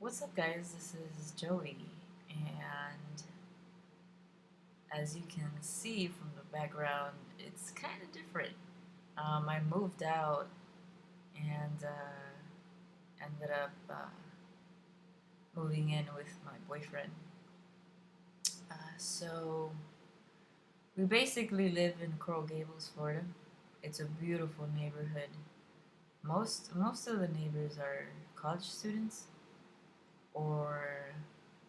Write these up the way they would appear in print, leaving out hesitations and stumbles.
What's up, guys? This is Joey, and as you can see from the background, it's kind of different. I moved out and ended up moving in with my boyfriend. So we basically live in Coral Gables, Florida. It's a beautiful neighborhood. Most of the neighbors are college students or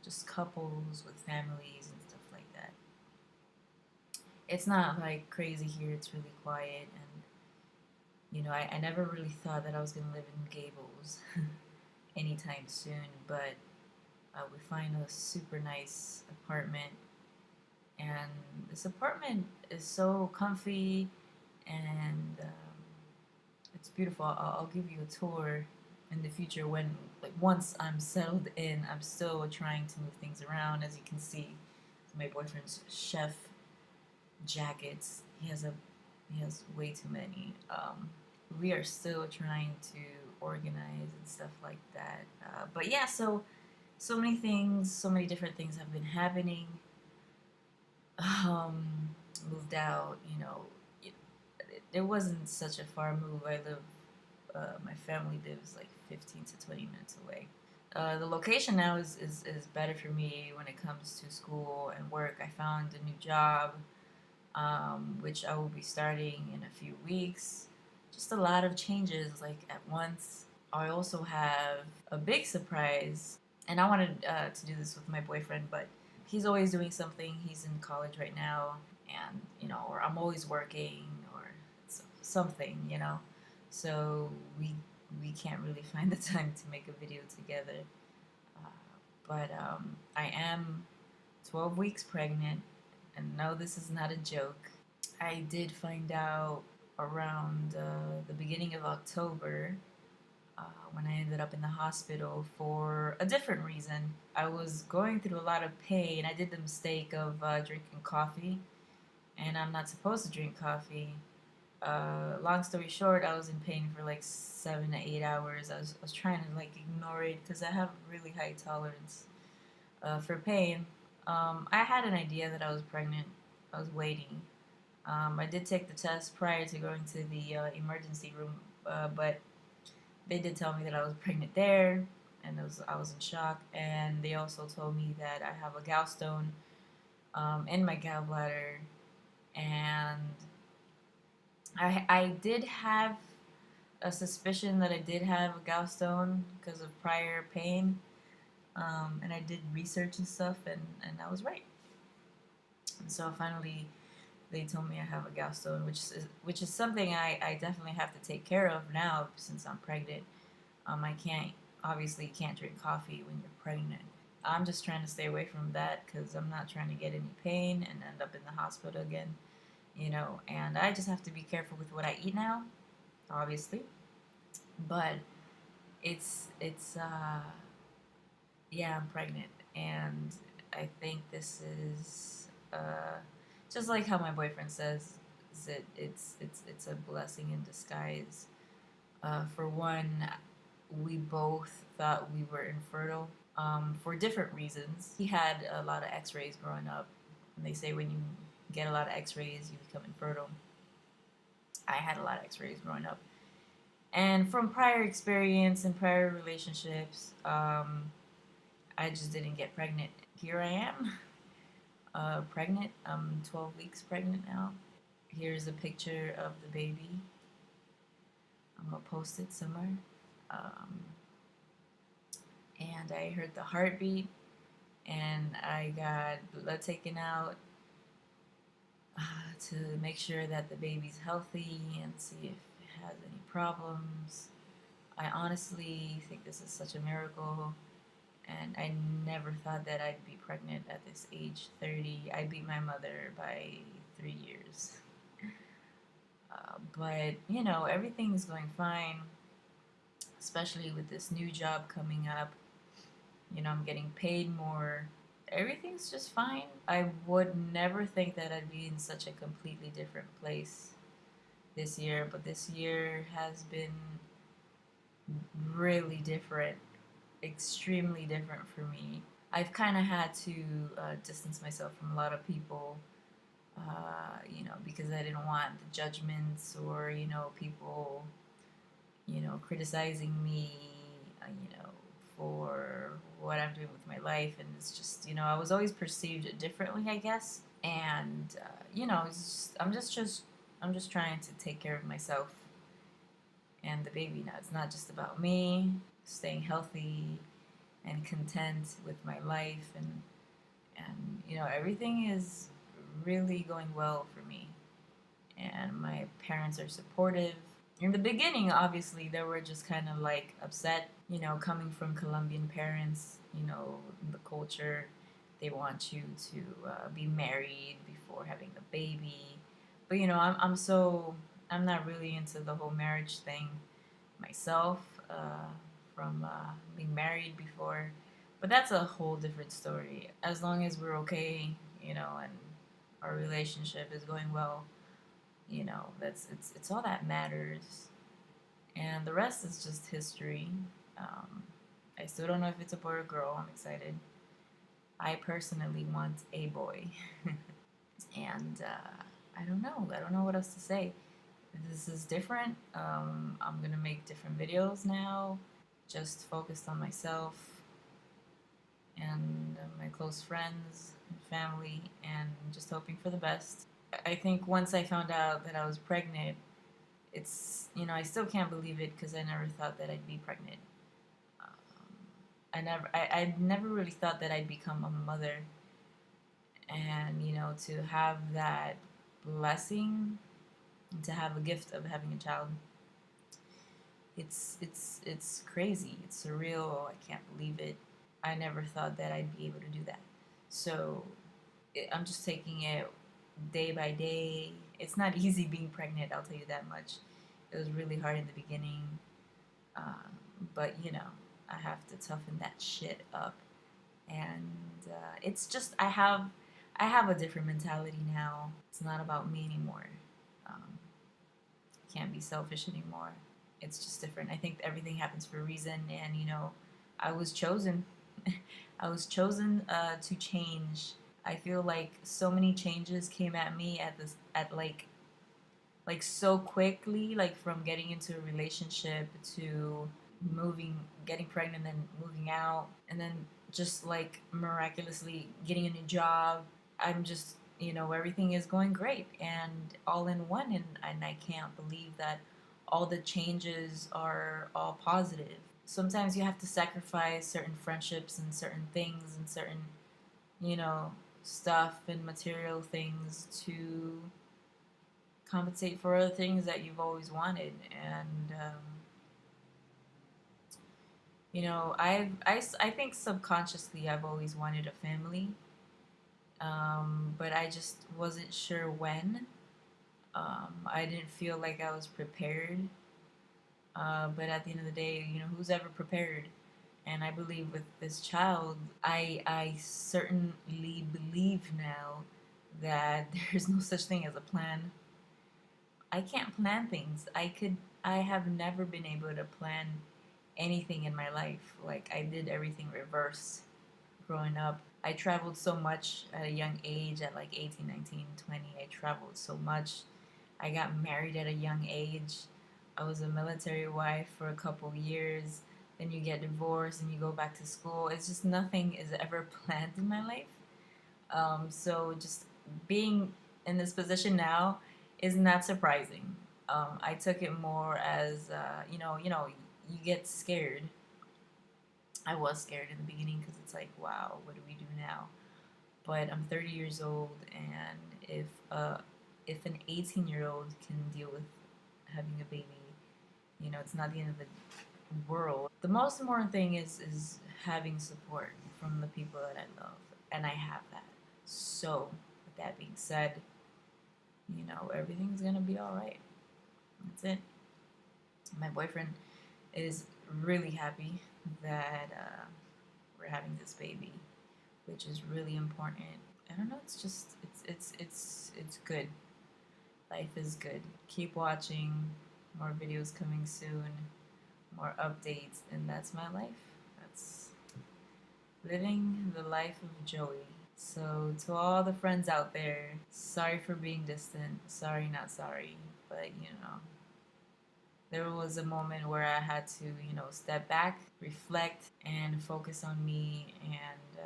just couples with families and stuff like that. It's not like crazy here. It's really quiet, and I never really thought that I was gonna live in Gables anytime soon. But we find a super nice apartment, and this apartment is so comfy, and it's beautiful. I'll give you a tour in the future when, like, once I'm settled in. I'm still trying to move things around, as you can see. My boyfriend's chef jackets. He has way too many. We are still trying to organize and stuff like that. But yeah, so many things, so many different things have been happening. Um, Moved out. It wasn't such a far move. My family lives like 15 to 20 minutes away. The location now is better for me when it comes to school and work. I found a new job, which I will be starting in a few weeks. Just a lot of changes like at once. I also have a big surprise, and I wanted to do this with my boyfriend, but he's always doing something. He's in college right now, and or I'm always working or something. So we can't really find the time to make a video together. Uh, but I am 12 weeks pregnant, and no, this is not a joke. I did find out around the beginning of October, when I ended up in the hospital for a different reason. I was going through a lot of pain. I did the mistake of drinking coffee, and I'm not supposed to drink coffee. Long story short, I was in pain for like 7 to 8 hours. I was trying to like ignore it because I have really high tolerance for pain. I had an idea that I was pregnant. I was waiting. I did take the test prior to going to the emergency room, but they did tell me that I was pregnant there, and I was in shock. And they also told me that I have a gallstone in my gallbladder, and I did have a suspicion that I did have a gallstone because of prior pain, and I did research and stuff, and I was right. And so finally, they told me I have a gallstone, which is something I definitely have to take care of now since I'm pregnant. I can't obviously can't drink coffee when you're pregnant. I'm just trying to stay away from that because I'm not trying to get any pain and end up in the hospital again. And I just have to be careful with what I eat now, obviously. But it's yeah, I'm pregnant, and I think this is just like how my boyfriend says, is that it's a blessing in disguise. For one, we both thought we were infertile, for different reasons. He had a lot of X-rays growing up, and they say when you get a lot of X-rays, you become infertile. I had a lot of X-rays growing up, and from prior experience and prior relationships, I just didn't get pregnant. Here I am, pregnant. I'm 12 weeks pregnant now. Here's a picture of the baby. I'm gonna post it somewhere. Um, and I heard the heartbeat, and I got blood taken out to make sure that the baby's healthy and see if it has any problems. I honestly think this is such a miracle, and I never thought that I'd be pregnant at this age 30. I beat my mother by 3 years. But everything's going fine, especially with this new job coming up. I'm getting paid more. Everything's just fine. I would never think that I'd be in such a completely different place this year, but this year has been really different. extremely different for me. I've kind of had to distance myself from a lot of people, because I didn't want the judgments or, people, criticizing me, for what I'm doing with my life. And it's just, I was always perceived differently, I guess. And, I'm just trying to take care of myself and the baby now. It's not just about me, staying healthy and content with my life, and everything is really going well for me, and my parents are supportive. In the beginning, obviously, they were just kind of like upset, coming from Colombian parents, the culture, they want you to be married before having a baby. But I'm not really into the whole marriage thing myself, from being married before. But that's a whole different story. As long as we're okay, and our relationship is going well, it's all that matters. And the rest is just history. Um, I still don't know if it's a boy or girl. I'm excited. I personally want a boy. And I don't know. I don't know what else to say. This is different. I'm gonna make different videos now, just focused on myself and my close friends and family, and just hoping for the best. I think once I found out that I was pregnant, I still can't believe it because I never thought that I'd be pregnant. I never really thought that I'd become a mother, and to have that blessing, to have a gift of having a child. It's crazy. It's surreal. I can't believe it. I never thought that I'd be able to do that. So I'm just taking it day by day. It's not easy being pregnant, I'll tell you that much. It was really hard in the beginning, but I have to toughen that shit up. And it's just I have a different mentality now. It's not about me anymore. Um, can't be selfish anymore. It's just different. I think everything happens for a reason, and I was chosen. I was chosen to change. I feel like so many changes came at me at like so quickly, like from getting into a relationship to moving, getting pregnant, and moving out, and then just like miraculously getting a new job. I'm just, everything is going great and all in one, and I can't believe that all the changes are all positive. Sometimes you have to sacrifice certain friendships and certain things and certain, you know, stuff and material things to compensate for other things that you've always wanted. And I think subconsciously I've always wanted a family, but I just wasn't sure when. I didn't feel like I was prepared. But at the end of the day, who's ever prepared? And I believe with this child, I certainly believe now that there's no such thing as a plan. I can't plan things. I have never been able to plan anything in my life. Like, I did everything reverse growing up. I traveled so much at a young age, at like 18, 19, 20. I traveled so much. I got married at a young age. I was a military wife for a couple years. Then you get divorced and you go back to school. It's just nothing is ever planned in my life. So just being in this position now is not surprising. I took it more as you get scared. I was scared in the beginning because it's like, wow, what do we do now? But I'm 30 years old, and if an 18-year-old can deal with having a baby, it's not the end of the world. The most important thing is having support from the people that I love, and I have that. So, with that being said, everything's gonna be all right. That's it. My boyfriend is really happy that we're having this baby, which is really important. I don't know. It's just it's good. Life is good. Keep watching. More videos coming soon. More updates, and that's my life. thoughts. Living the life of Joey. So, to all the friends out there, sorry for being distant. Sorry, not sorry. But, there was a moment where I had to, step back, reflect, and focus on me and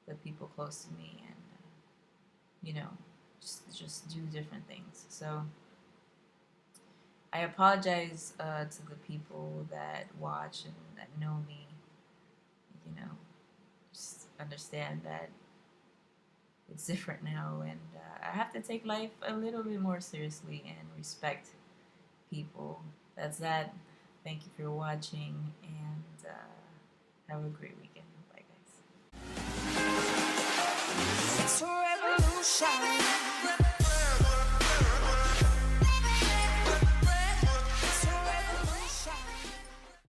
the people close to me and, just do different things. So, I apologize to the people that watch and that know me. Just understand that it's different now, and I have to take life a little bit more seriously and respect people. That's that. Thank you for watching, and have a great weekend. Bye, guys. It's a revolution.